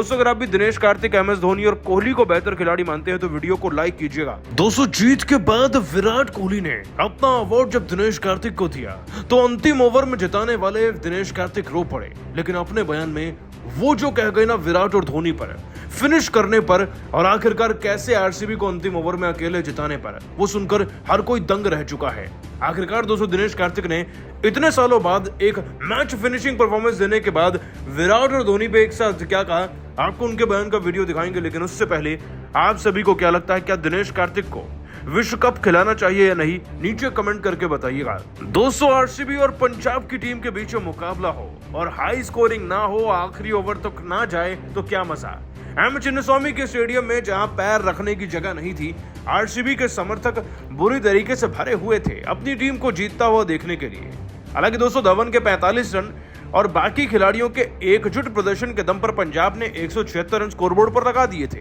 दोस्तों अगर आप भी दिनेश कार्तिक, एम एस धोनी और कोहली को बेहतर खिलाड़ी मानते हैं तो वीडियो को लाइक कीजिएगा। दोस्तों जीत के बाद विराट कोहली ने अपना अवार्ड जब दिनेश कार्तिक को दिया तो अंतिम ओवर में जिताने वाले दिनेश कार्तिक रो पड़े, लेकिन अपने बयान में वो जो कह गए ना विराट और धोनी पर, फिनिश करने पर और आखिरकार कैसे आरसीबी को अंतिम ओवर में अकेले जिताने पर, वो सुनकर हर कोई दंग रह चुका है। आखिरकार दोस्तों दिनेश कार्तिक ने इतने सालों बाद एक मैच फिनिशिंग परफॉर्मेंस देने के बाद विराट और धोनी पे एक साथ क्या कहा, आपको उनके बयान का वीडियो दिखाएंगे। लेकिन उससे पहले आप सभी को क्या लगता है, क्या दिनेश कार्तिक को विश्व कप खिलाना चाहिए या नहीं, नीचे कमेंट करके बताइएगा। दोस्तों आरसीबी और पंजाब की टीम के बीच में मुकाबला हो और हाई स्कोरिंग ना हो, आखिरी ओवर तक ना जाए तो क्या मजा। एम चिन्नास्वामी के स्टेडियम में जहां पैर रखने की जगह नहीं थी, आरसीबी के समर्थक बुरी तरीके से भरे हुए थे अपनी टीम को जीतता हुआ देखने के लिए। हालांकि दोस्तों धवन के 45 रन और बाकी खिलाड़ियों के एकजुट प्रदर्शन के दम पर पंजाब ने 176 रन स्कोरबोर्ड पर लगा दिए थे,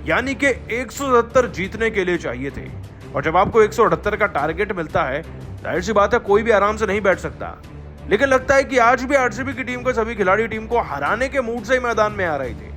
यानी कि 177 जीतने के लिए चाहिए थे। और जब आपको 178 का टारगेट मिलता है, जाहिर सी बात है कोई भी आराम से नहीं बैठ सकता। लेकिन लगता है कि आज भी आरसीबी की टीम के सभी खिलाड़ी टीम को हराने के मूड से ही मैदान में आ रहे थे।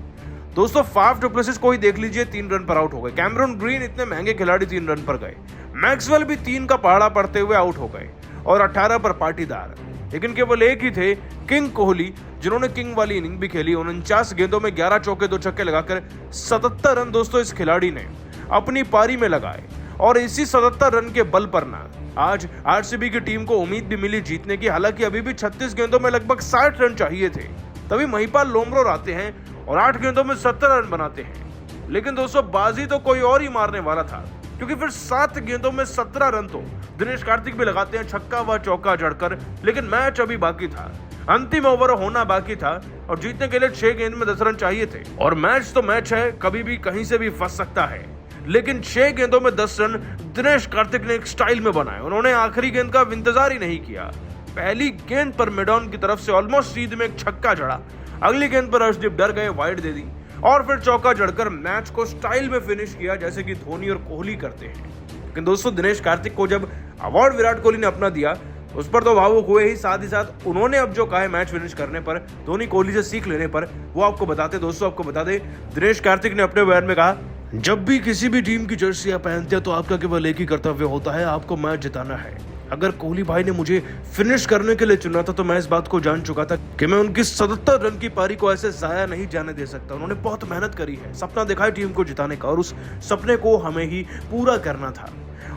दोस्तों फाफ डु प्लेसिस को ही देख लीजिए, 3 रन पर आउट हो गए। कैमरून ग्रीन इतने महंगे खिलाड़ी 3 रन पर गए। मैक्सवेल भी 3 का पहाड़ा पड़ते हुए आउट हो गए और 18 पर पाटीदार। लेकिन केवल एक ही थे, किंग कोहली, जिन्होंने किंग वाली इनिंग भी खेली। 49 गेंदों में 11 चौके 2 छक्के लगाकर 77 रन दोस्तों इस खिलाड़ी ने अपनी पारी में लगाए। और इसी 77 रन के बल पर ना आज आरसीबी की टीम को उम्मीद भी मिली जीतने की। हालांकि अभी भी 36 गेंदों में लगभग 60 रन चाहिए थे, तभी महिपाल लोमरोर आते हैं और 8 गेंदों में 70 रन बनाते हैं। लेकिन दोस्तों बाजी तो कोई और ही मारने वाला था, क्योंकि फिर 7 गेंदों में 17 रन तो दिनेश कार्तिक भी लगाते हैं छक्का व चौका जड़कर। लेकिन मैच अभी बाकी था, अंतिम ओवर होना बाकी था और जीतने के लिए 6 गेंद में 10 रन चाहिए थे। और मैच तो मैच है, कभी भी कहीं से भी फंस सकता है। लेकिन 6 गेंदों में 10 रन दिनेश कार्तिक ने एक स्टाइल में बनाए। उन्होंने आखिरी गेंद का इंतजार ही नहीं किया। पहली गेंद पर मिडॉन की तरफ से ऑलमोस्ट सीधे में एक छक्का जड़ा, अगली गेंद पर अर्शदीप डर गए, वाइड दे दी और फिर चौका जड़कर मैच को स्टाइल में फिनिश किया, जैसे कि धोनी और कोहली करते हैं। लेकिन दोस्तों दिनेश कार्तिक को जब अवार्ड विराट कोहली ने अपना दिया, उस पर तो भावुक हुए ही साथ उन्होंने अब जो कहा है मैच फिनिश करने पर, धोनी कोहली से सीख लेने पर, वो आपको बताते। दोस्तों आपको बता दें, दिनेश कार्तिक ने अपने बयान में कहा, जब भी किसी भी टीम की जर्सी आप पहनते हैं तो आपका केवल एक ही कर्तव्य होता है, आपको मैच जिताना है। अगर कोहली भाई ने मुझे फिनिश करने के लिए चुना था तो मैं इस बात को जान चुका था कि मैं उनकी 77 रन की पारी को ऐसे जाया नहीं जाने दे सकता। उन्होंने बहुत मेहनत करी है, सपना देखा है टीम को जिताने का और उस सपने को हमें ही पूरा करना था।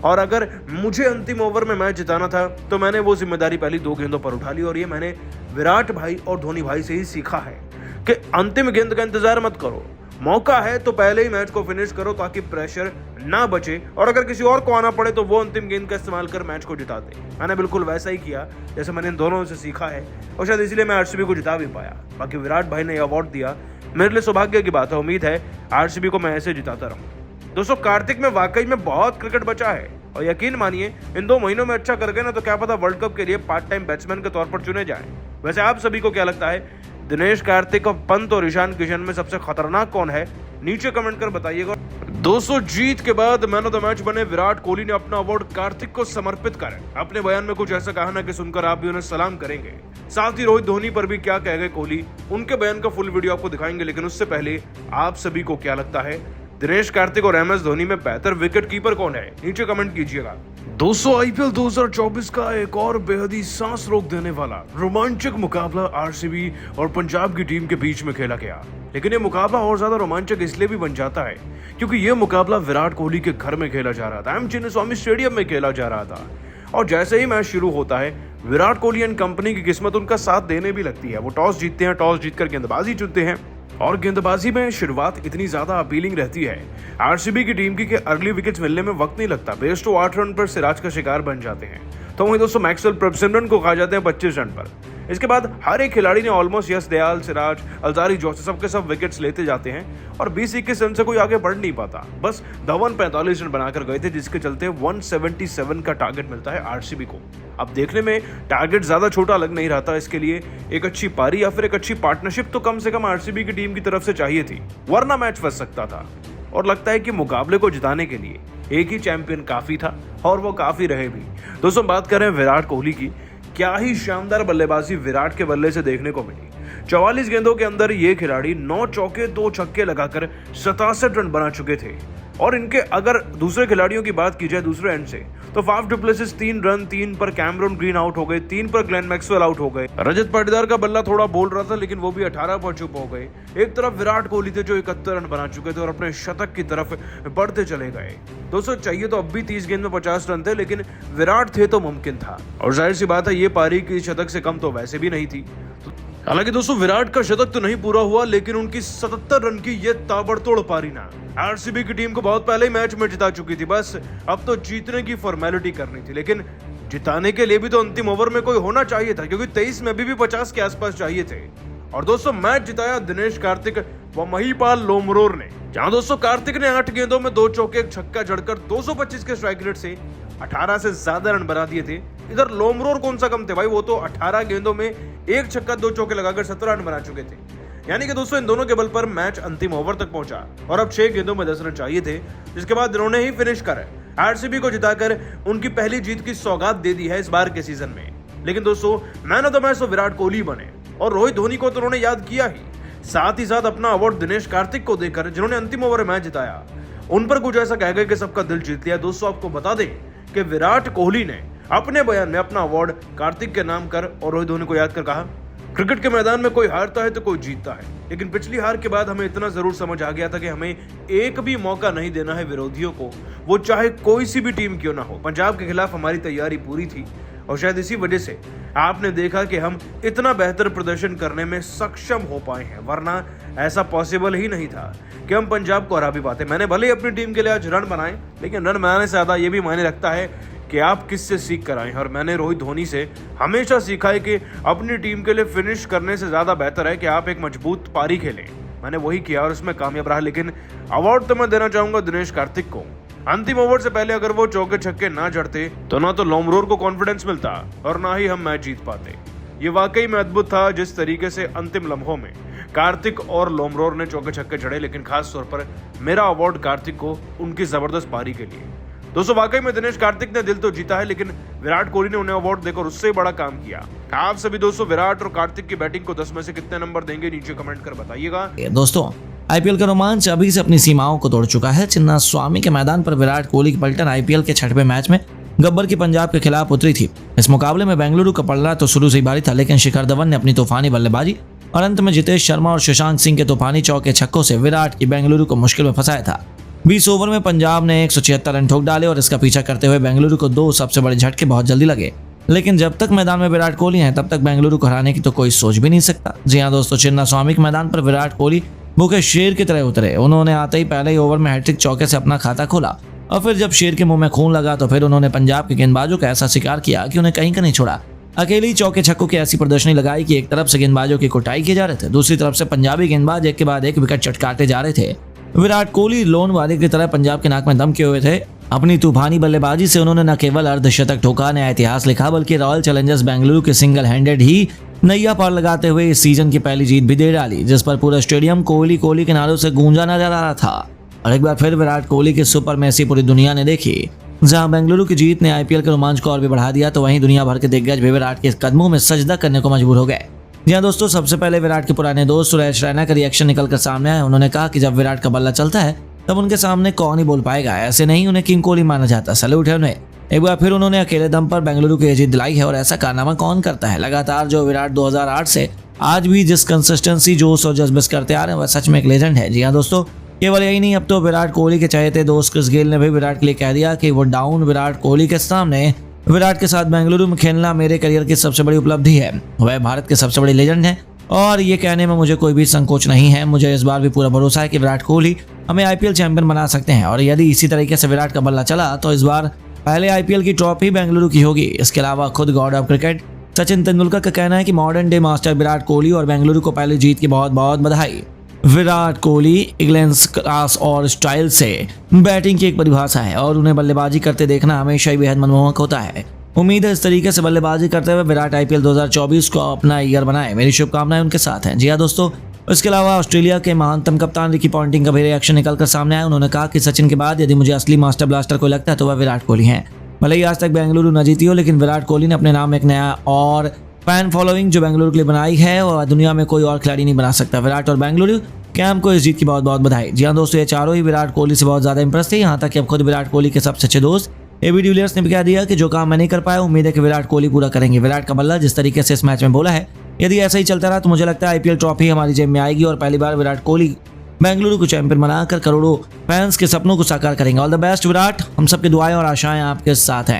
और अगर मुझे अंतिम ओवर में मैच जिताना था तो मैंने वो जिम्मेदारी पहली 2 गेंदों पर उठा ली। और ये मैंने विराट भाई और धोनी भाई से ही सीखा है कि अंतिम गेंद का इंतजार मत करो, मौका है तो पहले ही मैच को फिनिश करो ताकि प्रेशर ना बचे और अगर किसी और को आना पड़े तो वो अंतिम गेंद का इस्तेमाल कर मैच को जिता दे। मैंने बिल्कुल वैसा ही किया जैसे मैंने इन दोनों से सीखा है और शायद इसलिए मैं आरसीबी को जिता भी पाया। बाकी विराट भाई ने अवार्ड दिया, मेरे लिए सौभाग्य की बात है। उम्मीद है आरसीबी को मैं ऐसे जिताता रहूं। दोस्तों कार्तिक में वाकई में बहुत क्रिकेट बचा है और यकीन मानिए इन 2 महीनों में अच्छा कर गए ना तो क्या पता वर्ल्ड कप के लिए पार्ट टाइम बैट्समैन के तौर पर चुने जाएं। वैसे आप सभी को क्या लगता है, दिनेश कार्तिक, पंत और ईशान किशन में सबसे खतरनाक कौन है, नीचे कमेंट कर बताइएगा। दोस्तों जीत के बाद मैन ऑफ द मैच बने विराट कोहली ने अपना अवार्ड कार्तिक को समर्पित कर अपने बयान में कुछ ऐसा कहा ना कि सुनकर आप भी उन्हें सलाम करेंगे। साथ ही रोहित धोनी पर भी क्या कह गए कोहली, उनके बयान का फुल वीडियो आपको दिखाएंगे। लेकिन उससे पहले आप सभी को क्या लगता है, दिनेश कार्तिक और एम एस धोनी में बेहतर विकेट कीपर कौन है, नीचे कमेंट कीजिएगा। दोस्तों आईपीएल 2024 का एक और बेहद ही सांस रोक देने वाला रोमांचक मुकाबला आरसीबी और पंजाब की टीम के बीच में खेला गया। लेकिन ये मुकाबला और ज्यादा रोमांचक इसलिए भी बन जाता है क्योंकि ये मुकाबला विराट कोहली के घर में खेला जा रहा था, एम चिन्नास्वामी स्टेडियम में खेला जा रहा था। और जैसे ही मैच शुरू होता है, विराट कोहली एंड कंपनी की किस्मत उनका साथ देने भी लगती है। वो टॉस जीतते हैं, टॉस जीतकर गेंदबाजी चुनते हैं और गेंदबाजी में शुरुआत इतनी ज्यादा अपीलिंग रहती है आरसीबी की टीम की कि अर्ली विकेट्स मिलने में वक्त नहीं लगता। बेस तो 8 रन पर सिराज का शिकार बन जाते हैं। तो वहीं दोस्तों मैक्सवेल प्रसिमरन को खा जाते हैं 25 रन पर। इसके बाद हर एक खिलाड़ी ने ऑलमोस्ट यश दयाल, सिराज, अल्जारी, जोसेफ सबके सब विकेट्स लेते जाते हैं और 20-21 रन से कोई आगे बढ़ नहीं पाता। बस धवन 45 रन बनाकर गए थे, जिसके चलते 177 का टारगेट मिलता है आरसीबी को। अब देखने में टारगेट ज्यादा छोटा लग नहीं रहा था, इसके लिए एक अच्छी पारी या फिर एक अच्छी पार्टनरशिप तो कम से कम आरसीबी की टीम की तरफ से चाहिए थी, वरना मैच फंस सकता था। और लगता है कि मुकाबले को जिताने के लिए एक ही चैंपियन काफी था और वो काफी रहे भी। दोस्तों बात करें विराट कोहली की, क्या ही शानदार बल्लेबाजी विराट के बल्ले से देखने को मिली। 44 गेंदों के अंदर ये खिलाड़ी 9 चौके 2 छक्के लगाकर 67 रन बना चुके थे। और इनके अगर दूसरे खिलाड़ियों की बात की जाए दूसरे एंड से, तो फाफ डु प्लेसिस 3 रन, 3 पर कैमरन ग्रीन आउट हो गए, 3 पर ग्लेन मैक्सवेल आउट हो गए। रजत पाटीदार का बल्ला थोड़ा बोल रहा था लेकिन वो भी 18 पर चुप हो गए। एक तरफ विराट कोहली थे जो 71 रन बना चुके थे और अपने शतक की तरफ बढ़ते चले गए। दोस्तों चाहिए तो अब भी 30 गेंद में 50 रन थे, लेकिन विराट थे तो मुमकिन था। और जाहिर सी बात है ये पारी की शतक से कम तो वैसे भी नहीं थी। हालांकि दोस्तों विराट का शतक तो नहीं पूरा हुआ, लेकिन उनकी 77 रन की ये ताबड़तोड़ पारी ना आरसीबी की टीम को बहुत पहले ही मैच में जिता चुकी थी। बस अब तो जीतने की फॉर्मेलिटी करनी थी, लेकिन जिताने के लिए भी तो अंतिम ओवर में कोई होना चाहिए था, क्योंकि 23 में भी 50 के आसपास चाहिए थे। और दोस्तों मैच जिताया दिनेश कार्तिक व महिपाल लोमरोर ने, जहां दोस्तों कार्तिक ने 8 गेंदों में 2 चौके 1 छक्का जड़कर 225 के स्ट्राइक रेट से 18 से ज्यादा रन बना दिए थे। इधर लोमरोर कौन सा कम थे भाई, वो तो 18 गेंदों में 1 छक्का 2 चौके लगाकर 17 रन बना चुके थे। यानी कि दोस्तों इन दोनों के बल पर मैच अंतिम ओवर तक पहुंचा और अब 6 गेंदों में 10 रन चाहिए थे, जिसके बाद इन्होंने ही फिनिश कर आरसीबी को जिताकर उनकी पहली जीत की सौगात दे दी है इस बार के सीजन में। लेकिन दोस्तों मैन ऑफ द मैच तो विराट कोहली बने और रोहित धोनी को तो उन्होंने याद किया ही, साथ ही साथ अपना अवार्ड दिनेश कार्तिक को देकर जिन्होंने अंतिम ओवर में मैच जिताया, उन पर कुछ ऐसा कह गए कि सबका दिल जीत लिया। दोस्तों आपको बता दें कि विराट कोहली ने अपने बयान में अपना अवार्ड कार्तिक के नाम कर और रोहित धोनी को याद कर कहा, क्रिकेट के मैदान में कोई हारता है तो कोई जीतता है, लेकिन पिछली हार के बाद हमें इतना जरूर समझ आ गया था कि हमें एक भी मौका नहीं देना है विरोधियों को, वो चाहे कोई सी भी टीम क्यों ना हो। पंजाब के खिलाफ हमारी तैयारी पूरी थी और शायद इसी वजह से आपने देखा कि हम इतना बेहतर प्रदर्शन करने में सक्षम हो पाए हैं, वरना ऐसा पॉसिबल ही नहीं था कि हम पंजाब को हरा भी पाते। मैंने भले ही अपनी टीम के लिए आज रन बनाए, लेकिन रन बनाने से ज्यादा ये भी मायने रखता है कि आप किससे सीख कर आए हैं। और मैंने रोहित धोनी से हमेशा सीखा है कि अपनी टीम के लिए फिनिश करने से ज्यादा बेहतर है कि आप एक मजबूत पारी खेलें। मैंने वही किया और उसमें कामयाब रहा। लेकिन अवार्ड तो मैं देना चाहूंगा दिनेश कार्तिक को। अंतिम ओवर से पहले अगर वो चौके छक्के ना जड़ते तो ना तो लोमरोर को कॉन्फिडेंस मिलता और ना ही हम मैच जीत पाते। ये वाकई में अद्भुत था जिस तरीके से अंतिम लम्हों में कार्तिक और लोमरोर ने चौके छक्के जड़े, लेकिन खास तौर पर मेरा अवार्ड कार्तिक को उनकी जबरदस्त पारी के लिए। दोस्तों वाकई में दिनेश कार्तिक ने दिल तो जीता है, लेकिन विराट कोहली ने उन्हें अवार्ड देकर उससे बड़ा काम किया। आप सभी दोस्तों विराट और कार्तिक की बैटिंग को 10 में से कितने नंबर देंगे, नीचे कमेंट कर बताइएगा। दोस्तों आईपीएल का रोमांच अभी से अपनी सीमाओं को तोड़ चुका है। चिन्ना स्वामी के मैदान पर विराट कोहली की पलटन आईपीएल के 6वें मैच में गब्बर की पंजाब के खिलाफ उतरी थी। इस मुकाबले में बेंगलुरु का पलड़ा तो शुरू से ही भारी था, लेकिन शिखर धवन ने अपनी तूफानी बल्लेबाजी और अंत में जितेश शर्मा और शशांक सिंह के तूफानी चौके छक्कों से विराट की बेंगलुरु को मुश्किल में फंसाया था। 20 ओवर में पंजाब ने 176 रन ठोक डाले और इसका पीछा करते हुए बेंगलुरु को 2 सबसे बड़े झटके बहुत जल्दी लगे। लेकिन जब तक मैदान में विराट कोहली हैं तब तक बेंगलुरु को हराने की तो कोई सोच भी नहीं सकता। जी हाँ दोस्तों, चिन्ना स्वामी के मैदान पर विराट कोहली भूखे शेर की तरह उतरे। उन्होंने आते ही पहले ही ओवर में हैट्रिक चौके से अपना खाता खोला और फिर जब शेर के मुंह में खून लगा तो फिर उन्होंने पंजाब के गेंदबाजों का ऐसा शिकार किया कि उन्हें कहीं का नहीं छोड़ा। अकेले ही चौके छक्कों की ऐसी प्रदर्शनी लगाई कि एक तरफ से गेंदबाजों की कुटाई किए जा रहे थे, दूसरी तरफ से पंजाबी गेंदबाज एक के बाद एक विकेट चटकाते जा रहे थे। विराट कोहली लोन वाले की तरह पंजाब के नाक में दम किए हुए थे। अपनी तूफानी बल्लेबाजी से उन्होंने न केवल अर्धशतक ठोका, नया इतिहास लिखा, बल्कि रॉयल चैलेंजर्स बेंगलुरु के सिंगल हैंडेड ही नैया पार लगाते हुए इस सीजन की पहली जीत भी दे डाली, जिस पर पूरा स्टेडियम कोहली कोहली के नारों से गूंजा नजर आ रहा था। और एक बार फिर विराट कोहली की सुपर मैसी पूरी दुनिया ने देखी। जहां बेंगलुरु की जीत ने आईपीएल के रोमांच को और भी बढ़ा दिया, तो वहीं दुनिया भर के दिग्गज भी विराट के कदमों में सजदा करने को मजबूर हो गए। जी हाँ दोस्तों, सबसे पहले विराट के पुराने दोस्त सुरेश रैना का रिएक्शन निकलकर सामने आया। उन्होंने कहा कि जब विराट का बल्ला चलता है तब उनके सामने कौन ही बोल पाएगा, ऐसे नहीं उन्हें किंग कोहली माना जाता। सैल्यूट है उन्हें। एक बार फिर उन्होंने अकेले दम पर बेंगलुरु की जीत दिलाई है और ऐसा कारनामा कौन करता है। लगातार जो विराट 2008 से आज भी जिस कंसिस्टेंसी जोश और जज्बे करते आ रहे हैं वह सच में एक लेजेंड है। जी हाँ दोस्तों, केवल यही नहीं, अब तो विराट कोहली के चहेते दोस्त क्रिस गेल ने भी विराट के लिए कह दिया कि वो डाउन विराट कोहली के सामने विराट के साथ बेंगलुरु में खेलना मेरे करियर की सबसे बड़ी उपलब्धि है। वह भारत के सबसे बड़े लेजेंड हैं और ये कहने में मुझे कोई भी संकोच नहीं है। मुझे इस बार भी पूरा भरोसा है कि विराट कोहली हमें आईपीएल चैंपियन बना सकते हैं और यदि इसी तरीके से विराट का बल्ला चला तो इस बार पहले आईपीएल की ट्रॉफी बेंगलुरु की होगी। इसके अलावा खुद God of cricket Sachin Tendulkar का कहना है कि modern day master Virat Kohli और बेंगलुरु को पहली जीत की बहुत बहुत बधाई। विराट कोहली इंग्लैंड क्लास और स्टाइल से बैटिंग की एक परिभाषा है और उन्हें बल्लेबाजी करते देखना हमेशा ही बेहद मनमोहक होता है। उम्मीद है इस तरीके से बल्लेबाजी करते हुए विराट आईपीएल 2024 को अपना ईयर बनाए। मेरी शुभकामनाएं उनके साथ हैं। जी हाँ दोस्तों, इसके अलावा ऑस्ट्रेलिया के महानतम कप्तान रिकी पॉन्टिंग का भी रिएक्शन निकलकर सामने आया। उन्होंने कहा कि सचिन के बाद यदि मुझे असली मास्टर ब्लास्टर कोई लगता है तो वह विराट कोहली हैं। भले ही आज तक बेंगलुरु न जीती हो, लेकिन विराट कोहली ने अपने नाम एक नया और फैन फॉलोइंग जो बेंगलुरु के लिए बनाई है और दुनिया में कोई और खिलाड़ी नहीं बना सकता। विराट और बेंगलुरु कैंप को इस जीत की बहुत बहुत बधाई। जी हाँ दोस्तों, ये चारों ही विराट कोहली से बहुत ज्यादा इंप्रेस थे, यहाँ तक कि अब खुद विराट कोहली के सबसे अच्छे दोस्त एबी डिविलियर्स ने भी कह दिया कि जो काम मैं नहीं कर पाया उम्मीद है कि विराट कोहली पूरा करेंगे। विराट का बल्ला जिस तरीके से इस मैच में बोला है, यदि ऐसा ही चलता रहा तो मुझे लगता है आईपीएल ट्रॉफी हमारी जेब में आएगी और पहली बार विराट कोहली बेंगलुरु को चैंपियन बनाकर करोड़ों फैंस के सपनों को साकार करेंगे। ऑल द बेस्ट विराट, हम सबकी दुआएं और आशाएं आपके साथ हैं।